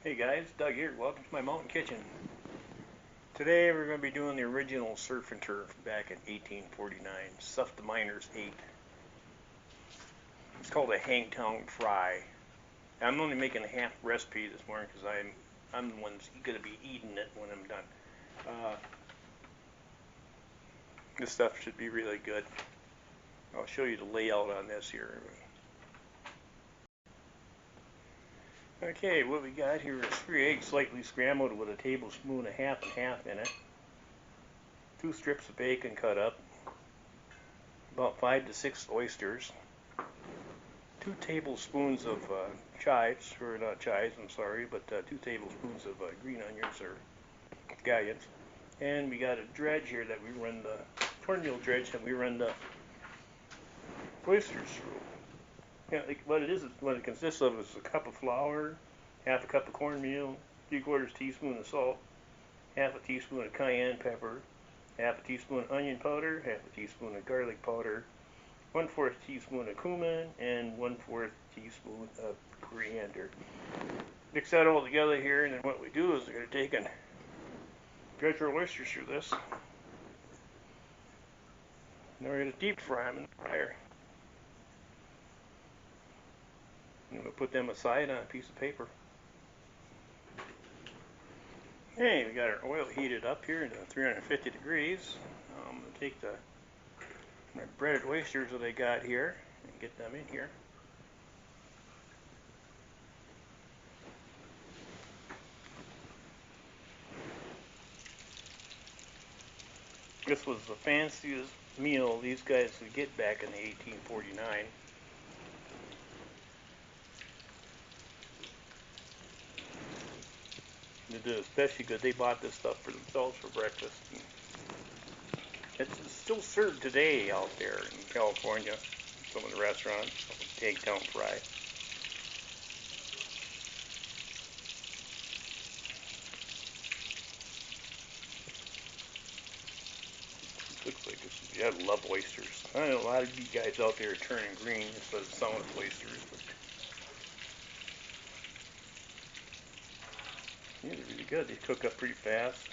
Hey guys, Doug here. Welcome to my mountain kitchen. Today we're going to be doing the original surf and turf back in 1849, stuff the miners ate. It's called a Hangtown fry. I'm only making a half recipe this morning because I'm the one that's going to be eating it when I'm done. This stuff should be really good. I'll show you the layout on this here. Okay, what we got here is 3 eggs slightly scrambled with a tablespoon and half in it. 2 strips of bacon cut up. About 5 to 6 oysters. 2 tablespoons of chives, or not chives, I'm sorry, but 2 tablespoons of green onions or scallions. And we got a dredge here that we run the cornmeal dredge that we run the oysters through. Yeah, what it consists of is a cup of flour, half a cup of cornmeal, 3/4 teaspoon of salt, half a teaspoon of cayenne pepper, half a teaspoon of onion powder, half a teaspoon of garlic powder, 1/4 teaspoon of cumin, and 1/4 teaspoon of coriander. Mix that all together here, and then what we do is we're going to take and dredge our oysters through this. Now we're going to deep fry them in the fryer. I'm going to put them aside on a piece of paper. Okay, we got our oil heated up here to 350 degrees. I'm going to take my breaded oysters that I got here and get them in here. This was the fanciest meal these guys could get back in the 1849. They did especially good. They bought this stuff for themselves for breakfast. And it's still served today out there in California. Some of the restaurants, Hangtown fry. Looks like this. I love oysters. I know a lot of you guys out there are turning green just by the sound of oysters, but yeah, they're really good. They cook up pretty fast.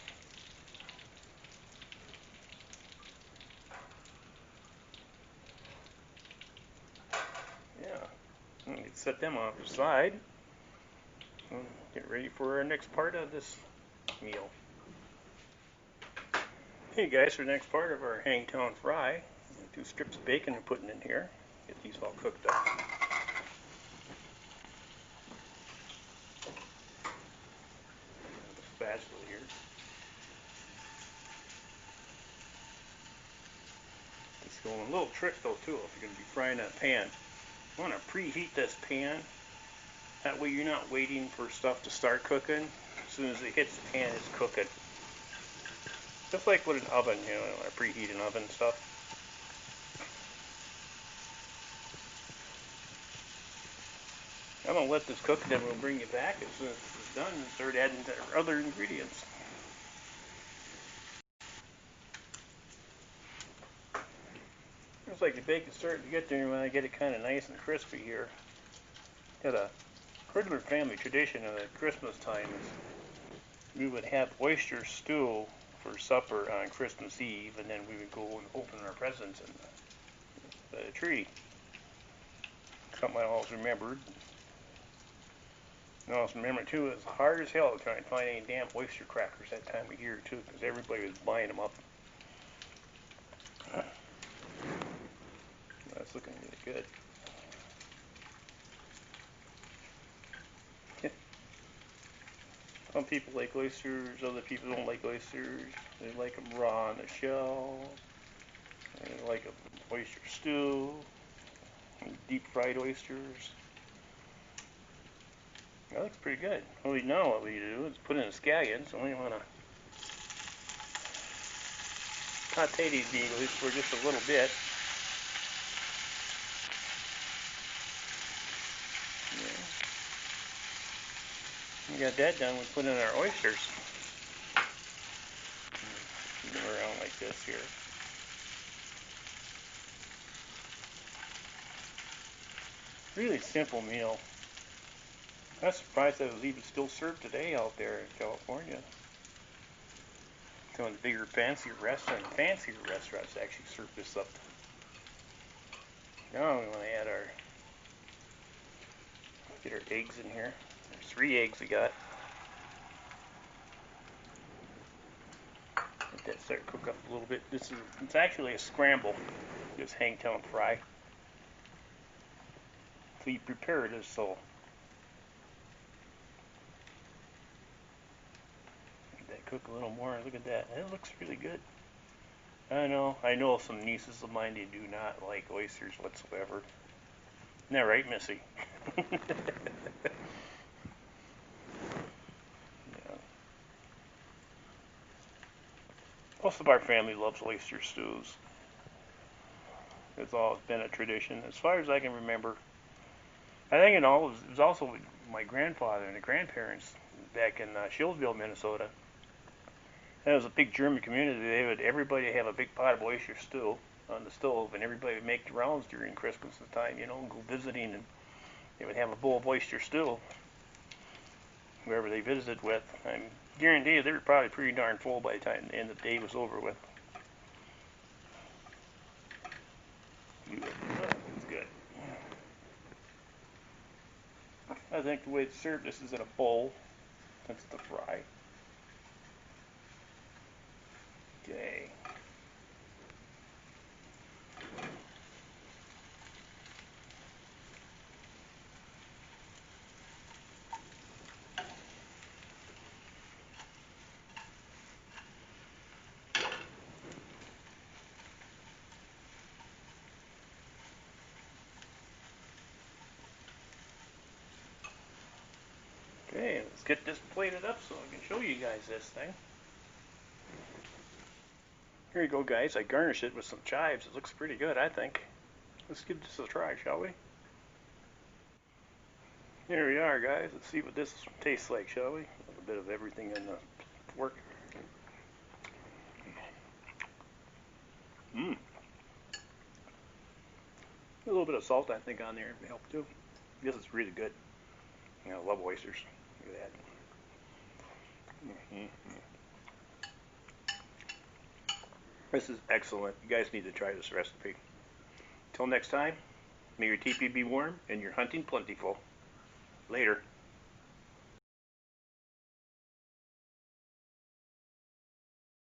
Yeah, we can set them off the side. And get ready for our next part of this meal. Hey guys, for the next part of our Hangtown fry, 2 strips of bacon we're putting in here. Get these all cooked up. Spatula here. Just going a little trick though too if you're going to be frying that pan. You want to preheat this pan. That way you're not waiting for stuff to start cooking. As soon as it hits the pan, it's cooking. Just like with an oven, you know, I preheat an oven and stuff. I'm going to let this cook and then we'll bring it back as soon as it's done and start adding our other ingredients. Looks like the bacon's starting to get there when I get it kind of nice and crispy here. Got a regular family tradition at Christmas time is we would have oyster stew for supper on Christmas Eve, and then we would go and open our presents in the tree. Something I always remembered. And I also remember too, it was hard as hell to try and find any damn oyster crackers that time of year too, because everybody was buying them up. That's looking really good. Some people like oysters, other people don't like oysters. They like them raw in the shell. They like an oyster stew, deep fried oysters. That looks pretty good. Well, now what we do is put in the scallions, and we want to saute these beagles for just a little bit. We got that done, we put in our oysters. Move them around like this here. Really simple meal. I'm surprised that it was even still served today out there in California. Some of the bigger, fancier restaurants actually serve this up. Now we want to add get our eggs in here. There's 3 eggs we got. Let that start to cook up a little bit. It's actually a scramble. This Hangtown fry. So you prepare it as so. Let that cook a little more. Look at that. It looks really good. I know some nieces of mine, they do not like oysters whatsoever. Isn't that right, Missy? Yeah. Most of our family loves oyster stews. It's always been a tradition, as far as I can remember. I think it was also my grandfather and the grandparents back in Shillsville, Minnesota. That was a big German community. Everybody have a big pot of oyster stew on the stove, and everybody would make the rounds during Christmas time, and go visiting, and they would have a bowl of oyster stew, whoever they visited with. I guarantee you they were probably pretty darn full by the time the end of the day was over with. It's good. I think the way to serve this is in a bowl, since it's a fry. Okay. Okay, let's get this plated up so I can show you guys this thing. Here you go, guys. I garnished it with some chives. It looks pretty good, I think. Let's give this a try, shall we? Here we are, guys. Let's see what this tastes like, shall we? A little bit of everything in the fork. Mmm. A little bit of salt, I think, on there would help too. This is really good. I love oysters. Look at that. This is excellent. You guys need to try this recipe. Till next time, may your teepee be warm and your hunting plentiful. Later.